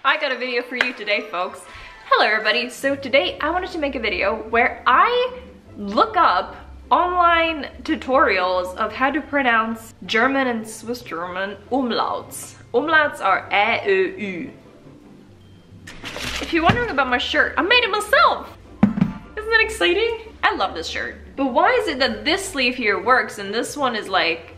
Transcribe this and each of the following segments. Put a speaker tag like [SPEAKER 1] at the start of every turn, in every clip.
[SPEAKER 1] I got a video for you today, folks. Hello everybody. So today I wanted to make a video where I look up online tutorials of how to pronounce German and Swiss German umlauts. Umlauts are ä, ö, ü. If you're wondering about my shirt, I made it myself. Isn't that exciting? I love this shirt. But why is it that this sleeve here works and this one is like,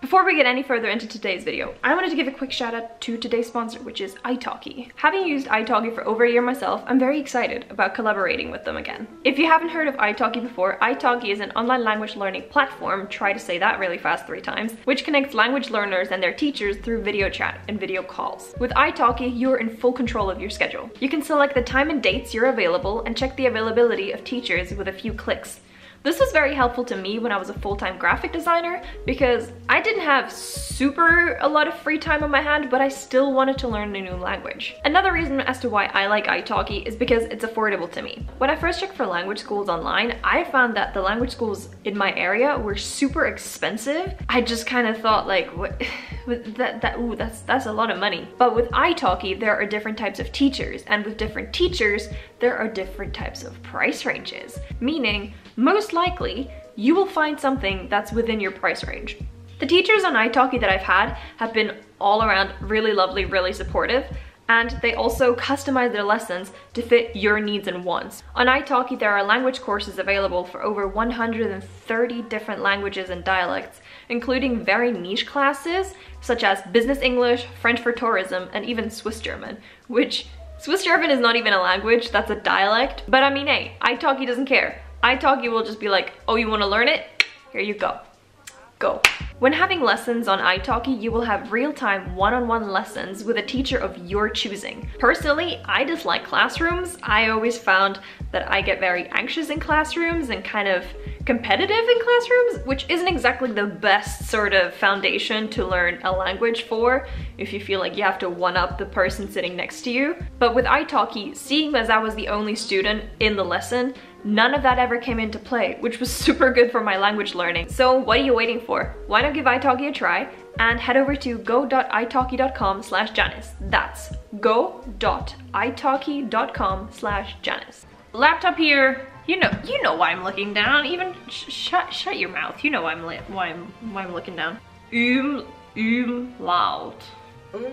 [SPEAKER 1] Before we get any further into today's video, I wanted to give a quick shout out to today's sponsor, which is italki. Having used italki for over a year myself, I'm very excited about collaborating with them again. If you haven't heard of italki before, italki is an online language learning platform, try to say that really fast 3 times, which connects language learners and their teachers through video chat and video calls. With italki, you're in full control of your schedule. You can select the time and dates you're available and check the availability of teachers with a few clicks. This was very helpful to me when I was a full-time graphic designer because I didn't have a lot of free time on my hand, but I still wanted to learn a new language. Another reason as to why I like italki is because it's affordable to me. When I first checked for language schools online, I found that the language schools in my area were super expensive. I just kind of thought like, what? That's a lot of money. But with italki, there are different types of teachers, and with different teachers, there are different types of price ranges, meaning most likely you will find something that's within your price range. The teachers on italki that I've had have been all around really lovely, really supportive, and they also customize their lessons to fit your needs and wants. On italki, there are language courses available for over 130 different languages and dialects, including very niche classes such as business English, French for tourism, and even Swiss German, which Swiss German is not even a language, that's a dialect. But I mean, hey, italki doesn't care. italki will just be like, oh, you want to learn it? Here you go. Go. When having lessons on italki, you will have real-time one-on-one lessons with a teacher of your choosing. Personally, I dislike classrooms. I always found that I get very anxious in classrooms and kind of competitive in classrooms, which isn't exactly the best sort of foundation to learn a language for if you feel like you have to one-up the person sitting next to you. But with italki, seeing as I was the only student in the lesson, none of that ever came into play, which was super good for my language learning. So what are you waiting for? Why not give italki a try and head over to go.italki.com/Janice. That's go.italki.com/Janice. Laptop here. You know why I'm looking down. Even shut your mouth. You know why I'm looking down. Umlaut. What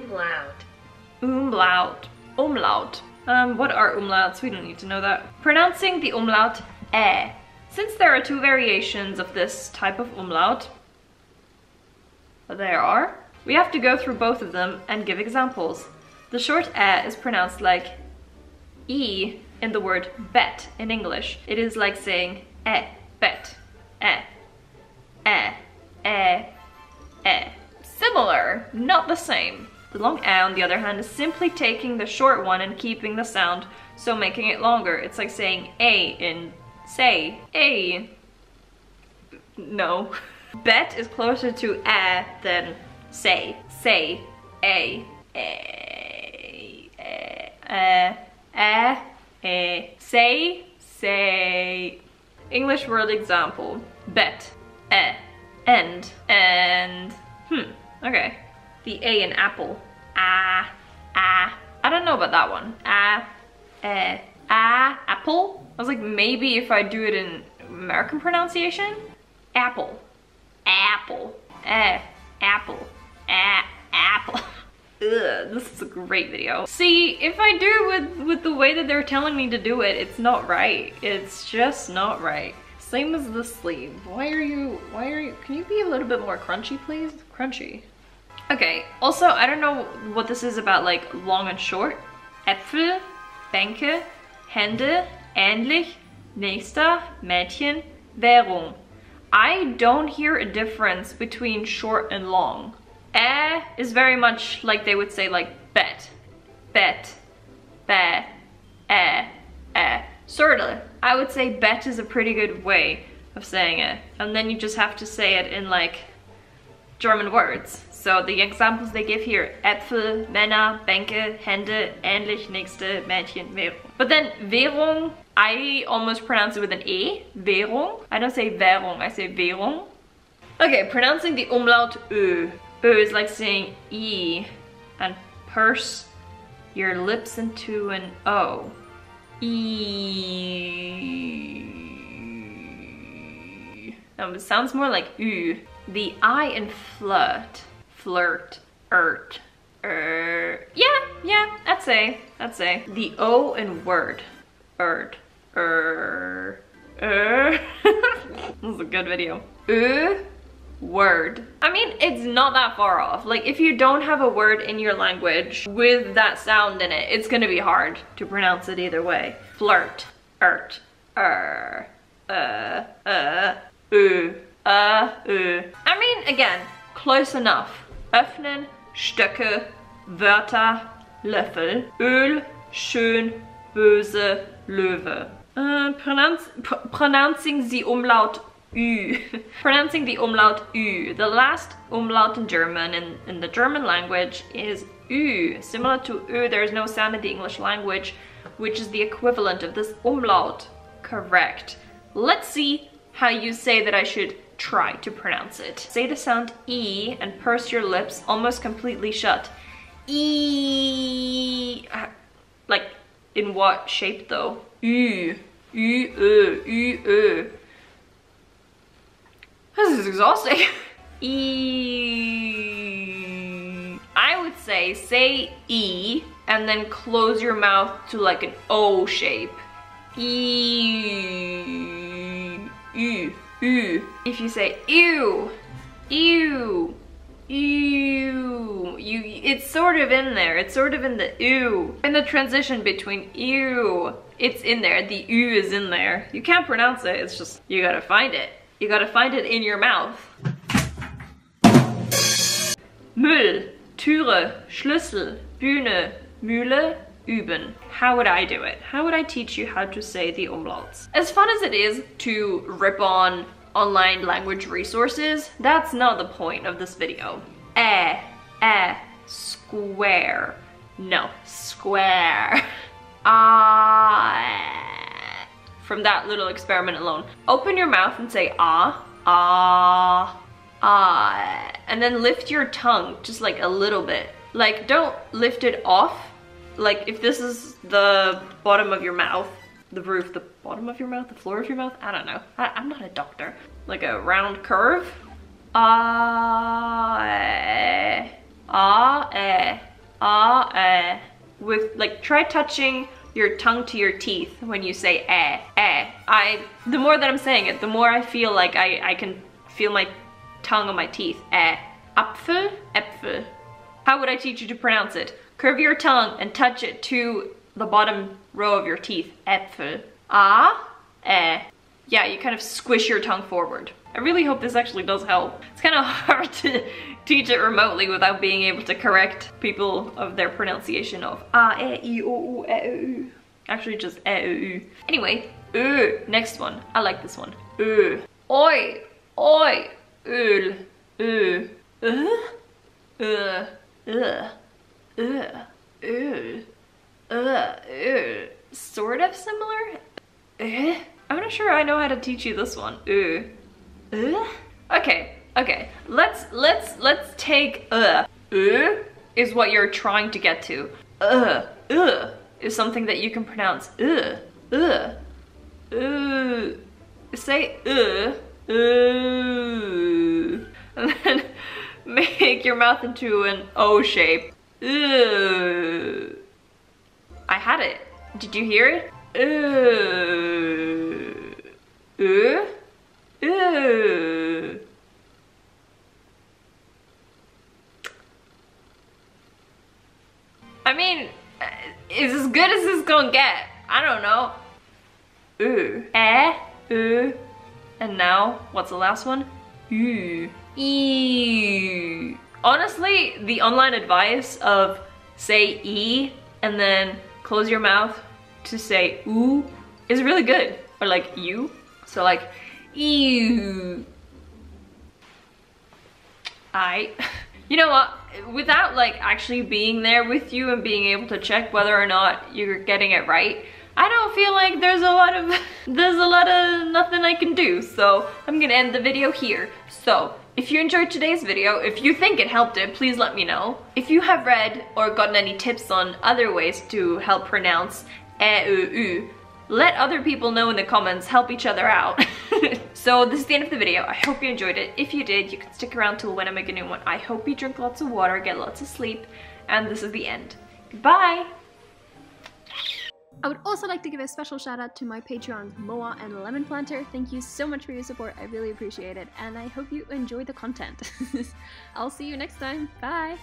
[SPEAKER 1] are umlauts? We don't need to know that. Pronouncing the umlaut ä. Since there are 2 variations of this type of umlaut, we have to go through both of them and give examples. The short ä is pronounced like e in the word bet in English. It is like saying bet, Similar, not the same. The long ä, on the other hand, is simply taking the short one and keeping the sound, so making it longer. It's like saying a in say, a. No. Bet is closer to ä than say. Say, a, say. English word example. Bet, end, and, okay. The A in apple. I don't know about that one. Apple? I was like, maybe if I do it in American pronunciation. Apple. Apple. Apple. Apple. Ugh, this is a great video. See, if I do with the way that they're telling me to do it, it's not right. It's just not right. Same as the sleeve. Why are you, can you be a little bit more crunchy, please? Crunchy. Okay, also, I don't know what this is about like long and short. Äpfel, Bänke, Hände, ähnlich, nächster, Mädchen, Währung. I don't hear a difference between short and long. Is very much like they would say like bet, sorta. I would say bet is a pretty good way of saying it. And then you just have to say it in like German words. So the examples they give here, Äpfel, Männer, Bänke, Hände, ähnlich, nächste, Mädchen, Währung. But then Währung, I almost pronounce it with an E, Währung. I don't say Währung, I say Währung. Okay, pronouncing the umlaut Ö. Ö is like saying E and purse your lips into an O. E. It sounds more like U. The I in flirt, yeah, I'd say. The O in word, This is a good video. Word. I mean, it's not that far off. Like, if you don't have a word in your language with that sound in it, it's gonna be hard to pronounce it either way. Flirt, I mean, again, close enough. Öffnen, Stöcke, Wörter, Löffel, Öl, schön, böse, Löwe. Pronouncing the umlaut Ü. Pronouncing the umlaut Ü. The last umlaut in German, in the German language, is Ü. Similar to Ö, there is no sound in the English language, which is the equivalent of this umlaut. Correct. Let's see how you say that I should try to pronounce it. Say the sound E and purse your lips almost completely shut. E. Like, in what shape though? Ü. Ü, Ö, Ü, Ö. This is exhausting. E. I would say E and then close your mouth to like an O shape. E. Ü. Ü. If you say ew, ew, ew, it's sort of in there. It's sort of in the ew. In the transition between ew, it's in there. The ew is in there. You can't pronounce it. It's just, you gotta find it. You gotta find it in your mouth. Müll, Türe, Schlüssel, Bühne, Mühle, üben. How would I do it? How would I teach you how to say the umlauts? As fun as it is to rip on online language resources, that's not the point of this video. Square. No, square. From that little experiment alone. Open your mouth and say and then lift your tongue just like a little bit. Like, don't lift it off. Like, if this is the bottom of your mouth, the roof, the bottom of your mouth, the floor of your mouth, I don't know. I'm not a doctor. Like a round curve. With, like, try touching your tongue to your teeth when you say the more that I'm saying it, the more I feel like I can feel my tongue on my teeth. Apfel, Äpfel. How would I teach you to pronounce it? Curve your tongue and touch it to the bottom row of your teeth. Äpfel. Yeah, you kind of squish your tongue forward. I really hope this actually does help. It's kind of hard to teach it remotely without being able to correct people of their pronunciation of actually just Anyway, next one. I like this one. Oi, oi, öl, sort of similar. I'm not sure I know how to teach you this one. Okay. Let's take is what you're trying to get to. Is something that you can pronounce. Say and then make your mouth into an O shape. I had it. Did you hear it? I mean, it's as good as it's gonna get. I don't know. And now, what's the last one? Honestly, the online advice of say E and then close your mouth to say oo is really good. Or like you. So like ew. You know what? Without like actually being there with you and being able to check whether or not you're getting it right, I don't feel like there's a lot of nothing I can do. So I'm gonna end the video here. So If you enjoyed today's video, if you think it helped it, please let me know. If you have read or gotten any tips on other ways to help pronounce e, let other people know in the comments, help each other out. So this is the end of the video. I hope you enjoyed it. If you did, you can stick around till when I make a new one. I hope you drink lots of water, get lots of sleep, and this is the end. Goodbye! I would also like to give a special shout out to my Patreons Moa and Lemon Planter. Thank you so much for your support, I really appreciate it, and I hope you enjoy the content. I'll see you next time, bye!